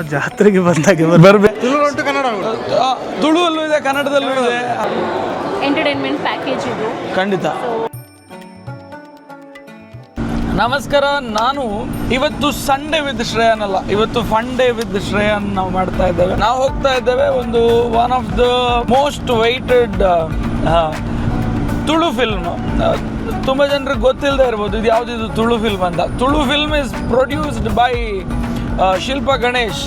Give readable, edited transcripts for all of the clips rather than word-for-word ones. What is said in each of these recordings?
ನಾನು ಜಾತ್ರೆಗೆ ಬಂದಾಗೆ ಬರಬೇಕು. ತುಳುವಲ್ಲೂ ಇದೆ, ಕನ್ನಡದಲ್ಲೂ ಇದೆ. ಎಂಟರ್ಟೈನ್ಮೆಂಟ್ ಪ್ಯಾಕೇಜ್ ಇದು ಖಂಡಿತ. ನಮಸ್ಕಾರ. ನಾನು ಇವತ್ತು ಸಂಡೇ ವಿತ್ ಶ್ರೇಯನ್ ಅಲ್ಲ, ಇವತ್ತು ಫನ್ ಡೇ ವಿತ್ ಶ್ರೇಯನ್ ನಾವು ಮಾಡ್ತಾ ಇದ್ದೇವೆ. ನಾವು ಹೋಗ್ತಾ ಇದ್ದೇವೆ ಒಂದು one of the most weighted Tulu film. ತುಂಬ ಜನರಿಗೆ ಗೊತ್ತಿಲ್ಲದೆ ಇರ್ಬೋದು ಇದು ಯಾವುದಿದು ತುಳು ಫಿಲ್ಮ್ ಅಂತ. Tulu film is produced by Shilpa Ganesh,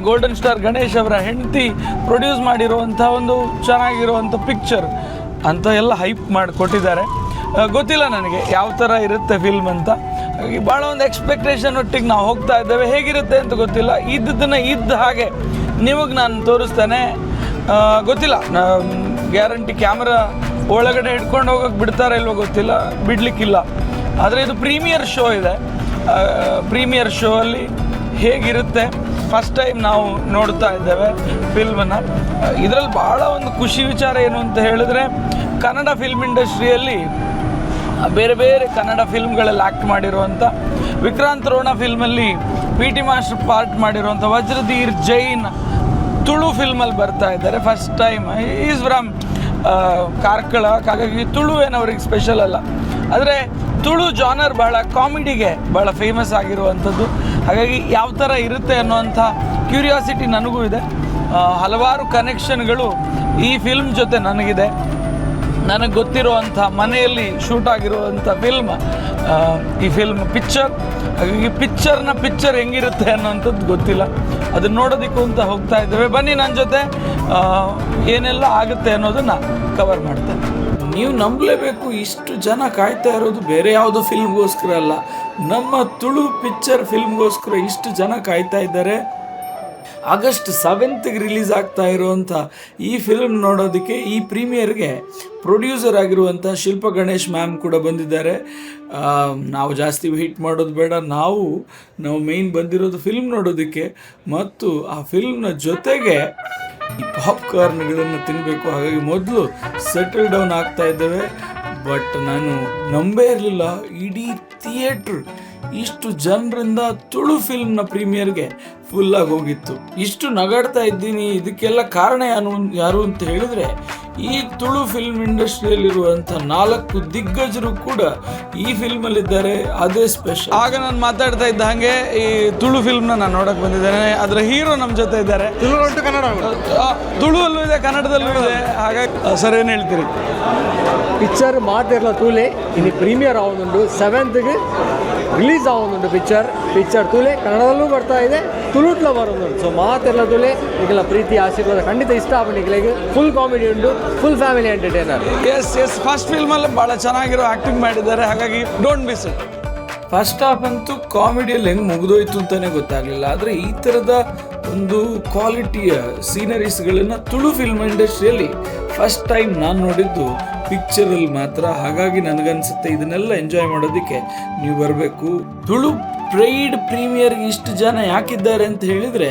golden star Ganesh ಅವರ ಹೆಂಡತಿ ಪ್ರೊಡ್ಯೂಸ್ ಮಾಡಿರುವಂಥ ಒಂದು ಚೆನ್ನಾಗಿರುವಂಥ ಪಿಕ್ಚರ್ ಅಂತ ಎಲ್ಲ ಹೈಪ್ ಮಾಡಿ ಕೊಟ್ಟಿದ್ದಾರೆ. ಗೊತ್ತಿಲ್ಲ ನನಗೆ ಯಾವ ಥರ ಇರುತ್ತೆ ಫಿಲ್ಮ್ ಅಂತ. ಭಾಳ ಒಂದು ಎಕ್ಸ್ಪೆಕ್ಟೇಷನ್ ಒಟ್ಟಿಗೆ ನಾವು ಹೋಗ್ತಾ ಇದ್ದೇವೆ. ಹೇಗಿರುತ್ತೆ ಅಂತ ಗೊತ್ತಿಲ್ಲ. ಇದ್ದದನ್ನು ಇದ್ದ ಹಾಗೆ ನಿಮಗೆ ನಾನು ತೋರಿಸ್ತೇನೆ. ಗೊತ್ತಿಲ್ಲ, ಗ್ಯಾರಂಟಿ ಕ್ಯಾಮ್ರಾ ಒಳಗಡೆ ಹಿಡ್ಕೊಂಡು ಹೋಗೋಕ್ಕೆ ಬಿಡ್ತಾರೆ ಇಲ್ವೋ ಗೊತ್ತಿಲ್ಲ, ಬಿಡಲಿಕ್ಕಿಲ್ಲ. ಆದರೆ ಇದು ಪ್ರೀಮಿಯರ್ ಶೋ ಇದೆ. ಪ್ರೀಮಿಯರ್ ಶೋ ಅಲ್ಲಿ ಹೇಗಿರುತ್ತೆ ಫಸ್ಟ್ ಟೈಮ್ ನಾವು ನೋಡ್ತಾ ಇದ್ದೇವೆ ಫಿಲ್ಮನ್ನು. ಇದರಲ್ಲಿ ಭಾಳ ಒಂದು ಖುಷಿ ವಿಚಾರ ಏನು ಅಂತ ಹೇಳಿದ್ರೆ, ಕನ್ನಡ ಫಿಲ್ಮ್ ಇಂಡಸ್ಟ್ರಿಯಲ್ಲಿ ಬೇರೆ ಬೇರೆ ಕನ್ನಡ ಫಿಲ್ಮ್ಗಳಲ್ಲಿ ಆ್ಯಕ್ಟ್ ಮಾಡಿರುವಂಥ ವಿಕ್ರಾಂತ್ ರೋಣ ಫಿಲ್ಮಲ್ಲಿ PT ಮಾಸ್ಟರ್ ಪಾರ್ಟ್ ಮಾಡಿರುವಂಥ ವಜ್ರಧೀರ್ ಜೈನ್ ತುಳು ಫಿಲ್ಮಲ್ಲಿ ಬರ್ತಾ ಇದ್ದಾರೆ first time. Is from Karkala. ಹಾಗಾಗಿ ತುಳು ಏನವ್ರಿಗೆ ಸ್ಪೆಷಲ್ ಅಲ್ಲ, ಆದರೆ ತುಳು ಜಾನರ್ ಭಾಳ ಕಾಮಿಡಿಗೆ ಭಾಳ ಫೇಮಸ್ ಆಗಿರುವಂಥದ್ದು. ಹಾಗಾಗಿ ಯಾವ ಥರ ಇರುತ್ತೆ ಅನ್ನೋವಂಥ ಕ್ಯೂರಿಯಾಸಿಟಿ ನನಗೂ ಇದೆ. ಹಲವಾರು ಕನೆಕ್ಷನ್ಗಳು ಈ ಫಿಲ್ಮ್ ಜೊತೆ ನನಗಿದೆ. ನನಗೆ ಗೊತ್ತಿರುವಂಥ ಮನೆಯಲ್ಲಿ ಶೂಟ್ ಆಗಿರುವಂಥ ಫಿಲ್ಮ್ ಈ ಫಿಲ್ಮ್ ಪಿಕ್ಚರ್. ಹಾಗಾಗಿ ಪಿಕ್ಚರ್ ಹೆಂಗಿರುತ್ತೆ ಅನ್ನೋವಂಥದ್ದು ಗೊತ್ತಿಲ್ಲ. ಅದನ್ನು ನೋಡೋದಕ್ಕೂ ಅಂತ ಹೋಗ್ತಾ ಇದ್ದೇವೆ. ಬನ್ನಿ ನನ್ನ ಜೊತೆ, ಏನೆಲ್ಲ ಆಗುತ್ತೆ ಅನ್ನೋದನ್ನು ಕವರ್ ಮಾಡ್ತೇನೆ. ನೀವು ನಂಬಲೇಬೇಕು, ಇಷ್ಟು ಜನ ಕಾಯ್ತಾ ಇರೋದು ಬೇರೆ ಯಾವುದೋ ಫಿಲ್ಮ್ಗೋಸ್ಕರ ಅಲ್ಲ, ನಮ್ಮ ತುಳು ಪಿಕ್ಚರ್ ಫಿಲ್ಮ್ಗೋಸ್ಕರ ಇಷ್ಟು ಜನ ಕಾಯ್ತಾ ಇದ್ದಾರೆ. ಆಗಸ್ಟ್ 7th ರಿಲೀಸ್ ಆಗ್ತಾ ಇರುವಂಥ ಈ ಫಿಲ್ಮ್ ನೋಡೋದಕ್ಕೆ, ಈ ಪ್ರೀಮಿಯರ್ಗೆ ಪ್ರೊಡ್ಯೂಸರ್ ಆಗಿರುವಂಥ ಶಿಲ್ಪಾ ಗಣೇಶ್ ಮ್ಯಾಮ್ ಕೂಡ ಬಂದಿದ್ದಾರೆ. ನಾವು ಜಾಸ್ತಿ ವೆಯ್ಟ್ ಮಾಡೋದು ಬೇಡ, ನಾವು ಮೇಯ್ನ್ ಬಂದಿರೋದು ಫಿಲ್ಮ್ ನೋಡೋದಕ್ಕೆ ಮತ್ತು ಆ ಫಿಲ್ಮ್ನ ಜೊತೆಗೆ ಈ ಪಾಪ್ಕಾರ್ನ್ಗಳನ್ನು ತಿನ್ನಬೇಕು. ಹಾಗಾಗಿ ಮೊದಲು ಸೆಟಲ್ ಡೌನ್ ಆಗ್ತಾ ಇದ್ದೇವೆ. ಬಟ್ ನಾನು ನಂಬೇ ಇರಲಿಲ್ಲ, ಇಡೀ ಥಿಯೇಟ್ರ್ ಇಷ್ಟು ಜನರಿಂದ ತುಳು ಫಿಲ್ಮ್ನ ಪ್ರೀಮಿಯರ್ಗೆ ಫುಲ್ಲಾಗಿ ಹೋಗಿತ್ತು. ಇಷ್ಟು ನಗಾಡ್ತಾ ಇದ್ದೀನಿ, ಇದಕ್ಕೆಲ್ಲ ಕಾರಣ ಯಾರು ಅಂತ ಹೇಳಿದರೆ, ಈ ತುಳು ಫಿಲ್ಮ್ ಇಂಡಸ್ಟ್ರಿಯಲ್ಲಿರುವಂಥ 4 ದಿಗ್ಗಜರು ಕೂಡ ಈ ಫಿಲ್ಮಲ್ಲಿದ್ದಾರೆ. ಅದೇ ಸ್ಪೆಷಲ್. ಆಗ ನಾನು ಮಾತಾಡ್ತಾ ಇದ್ದ ಹಾಗೆ ಈ ತುಳು ಫಿಲ್ಮ್ನ ನಾನು ನೋಡೋಕೆ ಬಂದಿದ್ದೇನೆ. ಅದರ ಹೀರೋ ನಮ್ಮ ಜೊತೆ ಇದ್ದಾರೆ. ತುಳುವಲ್ಲೂ ಇದೆ, ಕನ್ನಡದಲ್ಲೂ ಇದೆ. ಹಾಗಾಗಿ ಸರ್ ಏನು ಹೇಳ್ತೀರಿ? పిక్చర్ మాతేర్ల తూలే ఇది ಪ್ರೀಮಿಯರ್ ಆಗುന്നുണ്ട്. 7th ರಿಲೀಸ್ ಆಗುന്നുണ്ട് ಪಿಕ್ಚರ್ ತೂಲೆ ಕನ್ನಡದಲ್ಲೂ ಬರ್ತಾ ಇದೆ, ತುಳುಟ್ಲ ಬರೋದು. ಸೊ ಮಾತೆಲ್ಲ ತೂಲೆ ಈಗೆಲ್ಲ ಪ್ರೀತಿ ಆಶೀರ್ವಾದ ಖಂಡಿತ ಇಷ್ಟ ಆಗಲಿಕ್ಕೆ. ಫುಲ್ ಕಾಮಿಡಿ ಉಂಟು, full family entertainer. Yes first ಫಿಲ್ಮಲ್ಲಿ ಭಾಳ ಚೆನ್ನಾಗಿರೋ ಆ್ಯಕ್ಟಿಂಗ್ ಮಾಡಿದ್ದಾರೆ. ಹಾಗಾಗಿ don't miss it. First half ಅಂತೂ ಕಾಮಿಡಿಯಲ್ಲಿ ಹೆಂಗೆ ಮುಗಿದೋಯ್ತು ಅಂತಲೇ ಗೊತ್ತಾಗಲಿಲ್ಲ. ಆದರೆ ಈ ಥರದ ಒಂದು ಕ್ವಾಲಿಟಿಯ ಸೀನರೀಸ್ಗಳನ್ನು ತುಳು ಫಿಲ್ಮ್ ಇಂಡಸ್ಟ್ರಿಯಲ್ಲಿ ಫಸ್ಟ್ ಟೈಮ್ ನಾನು ನೋಡಿದ್ದು ಪಿಕ್ಚರಲ್ಲಿ ಮಾತ್ರ. ಹಾಗಾಗಿ ನನಗನ್ಸುತ್ತೆ ಇದನ್ನೆಲ್ಲ ಎಂಜಾಯ್ ಮಾಡೋದಕ್ಕೆ ನೀವು ಬರಬೇಕು. ತುಳು ಪ್ರೈಡ್ ಪ್ರೀಮಿಯರ್ಗೆ ಇಷ್ಟು ಜನ ಯಾಕಿದ್ದಾರೆ ಅಂತ ಹೇಳಿದರೆ,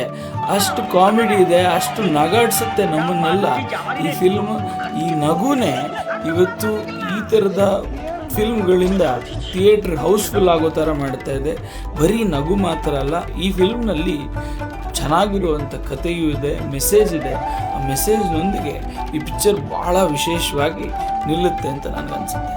ಅಷ್ಟು ಕಾಮಿಡಿ ಇದೆ, ಅಷ್ಟು ನಗಾಡ್ಸುತ್ತೆ ನಮ್ಮನ್ನೆಲ್ಲ ಈ ಫಿಲ್ಮ್. ಈ ನಗುನೇ ಇವತ್ತು ಈ ಥರದ ಫಿಲ್ಮ್ಗಳಿಂದ ಥಿಯೇಟ್ರ್ ಹೌಸ್ಫುಲ್ ಆಗೋ ಥರ ಮಾಡ್ತಾ ಇದೆ. ಬರೀ ನಗು ಮಾತ್ರ ಅಲ್ಲ, ಈ ಫಿಲ್ಮ್ನಲ್ಲಿ ಚೆನ್ನಾಗಿರುವಂಥ ಕಥೆಯೂ ಇದೆ, ಮೆಸೇಜ್ ಇದೆ. ಆ ಮೆಸೇಜ್ನೊಂದಿಗೆ ಈ ಪಿಕ್ಚರ್ ಭಾಳ ವಿಶೇಷವಾಗಿ ನಿಲ್ಲುತ್ತೆ ಅಂತ ನನಗನ್ಸುತ್ತೆ.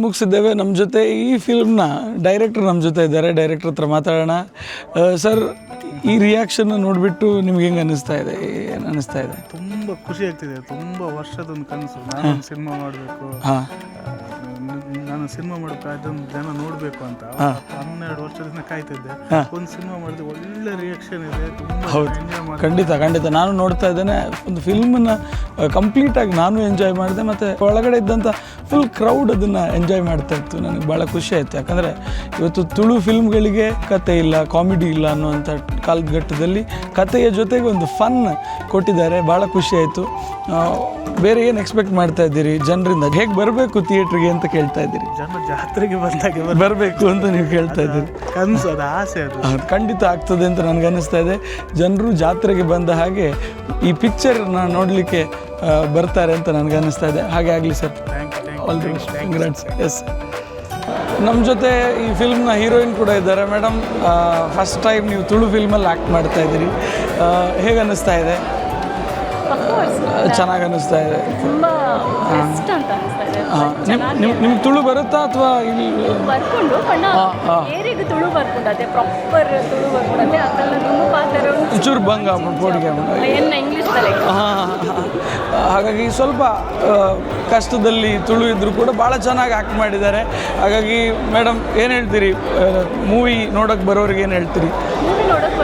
ಮುಗಿಸಿದ್ದೇವೆ. ನಮ್ಮ ಜೊತೆ ಈ ಫಿಲ್ಮ್ನ ಡೈರೆಕ್ಟರ್ ನಮ್ಮ ಜೊತೆ ಇದ್ದಾರೆ. ಡೈರೆಕ್ಟರ್ ಹತ್ರ ಮಾತಾಡೋಣ. ಸರ್, ಈ ರಿಯಾಕ್ಷನ್ ನೋಡಿಬಿಟ್ಟು ನಿಮ್ಗೆ ಹೆಂಗೆ ಅನ್ನಿಸ್ತಾ ಇದೆ? ಏನು ಅನ್ನಿಸ್ತಾ ಇದೆ? ತುಂಬ ಖುಷಿ ಆಗ್ತಿದೆ. ತುಂಬ ವರ್ಷದೊಂದು ಕನಸು, ನಾನು ಸಿನಿಮಾ ಮಾಡಬೇಕು, ನಾನು ಸಿನಿಮಾ ಮಾಡೋಕೆ ಜನ ನೋಡಬೇಕು ಅಂತ 12 ವರ್ಷದಿಂದ ಕಾಯ್ತಿದ್ದೆ. ಒಂದು ಸಿನಿಮಾ ಮಾಡಿದ್ರೆ ಒಳ್ಳೆ ರಿಯಾಕ್ಷನ್ ಇದೆ. ತುಂಬ ಖಂಡಿತ ನಾನು ನೋಡ್ತಾ ಇದ್ದೇನೆ. ಒಂದು ಫಿಲ್ಮನ್ನು ಕಂಪ್ಲೀಟಾಗಿ ನಾನು ಎಂಜಾಯ್ ಮಾಡಿದೆ. ಮತ್ತು ಒಳಗಡೆ ಇದ್ದಂಥ ಫುಲ್ ಕ್ರೌಡ್ ಅದನ್ನು ಎಂಜಾಯ್ ಮಾಡ್ತಾ ಇತ್ತು. ನನಗೆ ಭಾಳ ಖುಷಿ ಆಯಿತು. ಯಾಕಂದರೆ ಇವತ್ತು ತುಳು ಫಿಲ್ಮ್ಗಳಿಗೆ ಕತೆ ಇಲ್ಲ, ಕಾಮಿಡಿ ಇಲ್ಲ ಅನ್ನುವಂಥ ಕಾಲಘಟ್ಟದಲ್ಲಿ ಕತೆಯ ಜೊತೆಗೆ ಒಂದು ಫನ್ ಕೊಟ್ಟಿದ್ದಾರೆ. ಭಾಳ ಖುಷಿ ಆಯಿತು. ಬೇರೆ ಏನು ಎಕ್ಸ್ಪೆಕ್ಟ್ ಮಾಡ್ತಾ ಇದ್ದೀರಿ ಜನರಿಂದ? ಹೇಗೆ ಬರಬೇಕು ಥಿಯೇಟ್ರಿಗೆ ಅಂತ ಕೇಳ್ತಾ ಇದ್ದೀರಿ? ಜನ ಜಾತ್ರೆಗೆ ಬಂದಾಗೆ ಬರಬೇಕು ಅಂತ ನೀವು ಕೇಳ್ತಾ ಇದ್ದೀರಿ. ಕನಸು, ಅದು ಆಸೆ, ಅದು ಖಂಡಿತ ಆಗ್ತದೆ ಅಂತ ನನಗೆ ಅನ್ನಿಸ್ತಾ ಇದೆ. ಜನರು ಜಾತ್ರೆಗೆ ಬಂದ ಹಾಗೆ ಈ ಪಿಕ್ಚರ್ನ ನೋಡಲಿಕ್ಕೆ ಬರ್ತಾರೆ ಅಂತ ನನಗೆ ಅನ್ನಿಸ್ತಾ ಇದೆ. ಹಾಗೆ ಆಗಲಿ sir. All the best. Congrats. Yes, ನಮ್ಮ ಜೊತೆ ಈ ಫಿಲ್ಮ್ನ ಹೀರೋಯಿನ್ ಕೂಡ ಇದ್ದಾರೆ. ಮೇಡಮ್, ಫಸ್ಟ್ ಟೈಮ್ ನೀವು ತುಳು ಫಿಲ್ಮಲ್ಲಿ ಆ್ಯಕ್ಟ್ ಮಾಡ್ತಾ ಇದ್ದೀರಿ. ಹೇಗೆ ಅನ್ನಿಸ್ತಾ ಇದೆ? ಚೆನ್ನಾಗಿ ಅನ್ನಿಸ್ತಾ ಇದೆ. ತುಂಬ ಬೆಸ್ಟ್ ಅಂತ ಅನಿಸ್ತಾ ಇದೆ. ನಿಮ್ಗೆ ತುಳು ಬರುತ್ತಾ ಅಥವಾ ಇಲ್ಲಿ ಬರ್ಕೊಂಡು ಪಣ್ಣ ಏರಿಗೆ ತುಳು ಬರ್ಕೊಂಡದೆ, ಪ್ರಾಪರ್ ತುಳು ಬರ್ಕೊಂಡದೆ. ಅದೆಲ್ಲ ತುಂಬ ಪಾತ್ರ ಚೂರು ಬಂಗ ಪೋಡಿಗೆ ಏನ ಇಂಗ್ಲೀಷ್ ತಲೆ. ಹಾಗಾಗಿ ಸ್ವಲ್ಪ ಕಷ್ಟದಲ್ಲಿ ತುಳು ಇದ್ದರೂ ಕೂಡ ಭಾಳ ಚೆನ್ನಾಗಿ ಆ್ಯಕ್ಟ್ ಮಾಡಿದ್ದಾರೆ. ಹಾಗಾಗಿ ಮೇಡಮ್ ಏನು ಹೇಳ್ತೀರಿ? ಮೂವಿ ನೋಡೋಕ್ಕೆ ಬರೋರಿಗೆ ಏನು ಹೇಳ್ತೀರಿ? ಮೂವಿ ನೋಡೋಕ್ಕೆ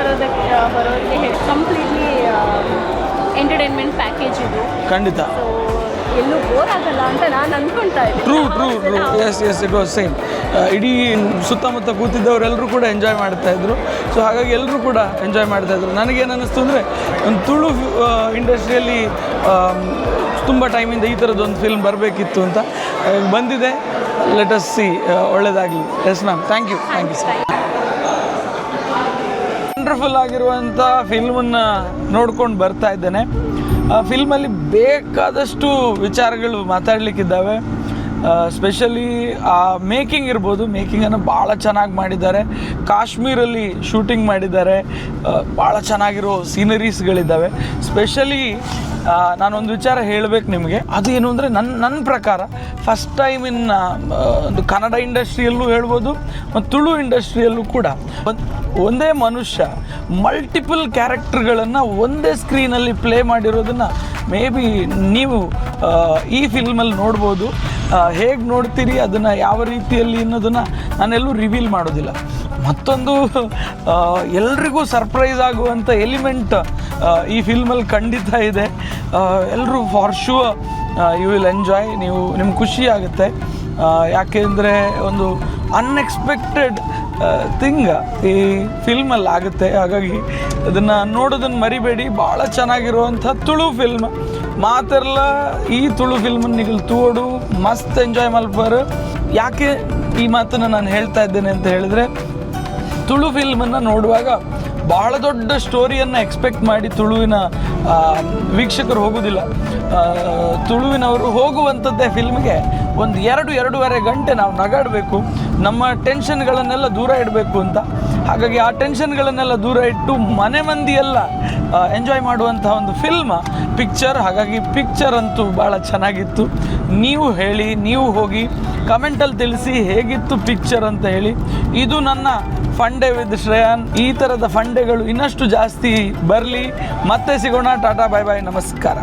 ಬರೋರಿಗೆ ಕಂಪ್ಲೀಟ್ಲಿ ಎಂಟರ್ಟೈನ್ಮೆಂಟ್ ಪ್ಯಾಕೇಜ್ ಇದು. ಖಂಡಿತ. ಸೊ ಎಲ್ಲೂ ಬೋರ್ ಆಗಲ್ಲ ಅಂತ ನಾನು ಅಂದ್ಕೊಳ್ತಾ ಇದ್ದೀನಿ. True. Yes it was same. ಇಡೀ ಸುತ್ತಮುತ್ತ ಕೂತಿದ್ದವರೆಲ್ಲರೂ ಕೂಡ ಎಂಜಾಯ್ ಮಾಡ್ತಾಯಿದ್ರು. ಸೊ ಹಾಗಾಗಿ ಎಲ್ಲರೂ ಕೂಡ ಎಂಜಾಯ್ ಮಾಡ್ತಾಯಿದ್ರು. ನನಗೇನು ಅನ್ನಿಸ್ತು ಅಂದರೆ, ಒಂದು ತುಳು ಇಂಡಸ್ಟ್ರಿಯಲ್ಲಿ ತುಂಬ ಟೈಮಿಂದ ಈ ಥರದ್ದೊಂದು ಫಿಲ್ಮ್ ಬರಬೇಕಿತ್ತು ಅಂತ ಬಂದಿದೆ. Let us see. ಒಳ್ಳೆಯದಾಗಲಿ. Yes ma'am, thank you sir. Wonderful ಆಗಿರುವಂಥ ಫಿಲ್ಮನ್ನು ನೋಡ್ಕೊಂಡು ಬರ್ತಾ ಇದ್ದೇನೆ. ಆ ಫಿಲ್ಮಲ್ಲಿ ಬೇಕಾದಷ್ಟು ವಿಚಾರಗಳು ಮಾತಾಡಲಿಕ್ಕಿದ್ದಾವೆ. ಸ್ಪೆಷಲಿ ಆ ಮೇಕಿಂಗ್ ಇರ್ಬೋದು. ಮೇಕಿಂಗನ್ನು ಭಾಳ ಚೆನ್ನಾಗಿ ಮಾಡಿದ್ದಾರೆ. ಕಾಶ್ಮೀರಲ್ಲಿ ಶೂಟಿಂಗ್ ಮಾಡಿದ್ದಾರೆ. ಭಾಳ ಚೆನ್ನಾಗಿರೋ ಸೀನರೀಸ್ಗಳಿದ್ದಾವೆ. ಸ್ಪೆಷಲಿ ನಾನೊಂದು ವಿಚಾರ ಹೇಳಬೇಕು ನಿಮಗೆ. ಅದೇನು ಅಂದರೆ ನನ್ನ ಪ್ರಕಾರ ಫಸ್ಟ್ ಟೈಮ್ ಇನ್ ಒಂದು ಕನ್ನಡ ಇಂಡಸ್ಟ್ರಿಯಲ್ಲೂ ಹೇಳ್ಬೋದು ಮತ್ತು ತುಳು ಇಂಡಸ್ಟ್ರಿಯಲ್ಲೂ ಕೂಡ ಒಂದೇ ಮನುಷ್ಯ ಮಲ್ಟಿಪಲ್ ಕ್ಯಾರೆಕ್ಟರ್ಗಳನ್ನು ಒಂದೇ ಸ್ಕ್ರೀನಲ್ಲಿ ಪ್ಲೇ ಮಾಡಿರೋದನ್ನು ಮೇ ಬಿ ನೀವು ಈ ಫಿಲ್ಮಲ್ಲಿ ನೋಡ್ಬೋದು. ಹೇಗೆ ನೋಡ್ತೀರಿ, ಅದನ್ನು ಯಾವ ರೀತಿಯಲ್ಲಿ ಅನ್ನೋದನ್ನು ನಾನೆಲ್ಲೂ ರಿವೀಲ್ ಮಾಡೋದಿಲ್ಲ. ಮತ್ತೊಂದು ಎಲ್ರಿಗೂ ಸರ್ಪ್ರೈಸ್ ಆಗುವಂಥ ಎಲಿಮೆಂಟ್ ಈ ಫಿಲ್ಮಲ್ಲಿ ಖಂಡಿತ ಇದೆ. ಎಲ್ಲರೂ for sure you will enjoy. ನಿಮ್ಗೆ ಖುಷಿ ಆಗುತ್ತೆ. ಯಾಕೆಂದರೆ ಒಂದು ಅನ್ಎಕ್ಸ್ಪೆಕ್ಟೆಡ್ ಥಿಂಗ್ ಈ ಫಿಲ್ಮಲ್ಲಿ ಆಗುತ್ತೆ. ಹಾಗಾಗಿ ಅದನ್ನು ನೋಡೋದನ್ನು ಮರಿಬೇಡಿ. ಭಾಳ ಚೆನ್ನಾಗಿರುವಂಥ ತುಳು ಫಿಲ್ಮ್ ಮಾತೆಲ್ಲ. ಈ ತುಳು ಫಿಲ್ಮನ್ನು ನೀವು ತೋಡು ಮಸ್ತ್ ಎಂಜಾಯ್ ಮಲ್ಪಾರು. ಯಾಕೆ ಈ ಮಾತನ್ನು ನಾನು ಹೇಳ್ತಾ ಇದ್ದೇನೆ ಅಂತ ಹೇಳಿದರೆ, ತುಳು ಫಿಲ್ಮನ್ನು ನೋಡುವಾಗ ಬಹಳ ದೊಡ್ಡ ಸ್ಟೋರಿಯನ್ನು ಎಕ್ಸ್ಪೆಕ್ಟ್ ಮಾಡಿ ತುಳುವಿನ ವೀಕ್ಷಕರು ಹೋಗೋದಿಲ್ಲ. ತುಳುವಿನವರು ಹೋಗುವಂಥದ್ದೇ ಫಿಲ್ಮ್ಗೆ ಒಂದು 2-2.5 ಗಂಟೆ ನಾವು ನಗಾಡಬೇಕು, ನಮ್ಮ ಟೆನ್ಷನ್ಗಳನ್ನೆಲ್ಲ ದೂರ ಇಡಬೇಕು ಅಂತ. ಹಾಗಾಗಿ ಆ ಟೆನ್ಷನ್ಗಳನ್ನೆಲ್ಲ ದೂರ ಇಟ್ಟು ಮನೆ ಮಂದಿಯೆಲ್ಲ ಎಂಜಾಯ್ ಮಾಡುವಂಥ ಒಂದು ಪಿಕ್ಚರ್. ಹಾಗಾಗಿ ಪಿಕ್ಚರ್ ಅಂತೂ ಭಾಳ ಚೆನ್ನಾಗಿತ್ತು. ನೀವು ಹೇಳಿ, ನೀವು ಹೋಗಿ ಕಮೆಂಟಲ್ಲಿ ತಿಳಿಸಿ ಹೇಗಿತ್ತು ಪಿಕ್ಚರ್ ಅಂತ ಹೇಳಿ. ಇದು ನನ್ನ ಫನ್ ಡೇ ವಿತ್ ಶ್ರೇಯಾನ್. ಈ ಥರದ ಫನ್ ಡೇಗಳು ಇನ್ನಷ್ಟು ಜಾಸ್ತಿ ಬರಲಿ. ಮತ್ತೆ ಸಿಗೋಣ. ಟಾಟಾ, ಬಾಯ್ ಬಾಯ್, ನಮಸ್ಕಾರ.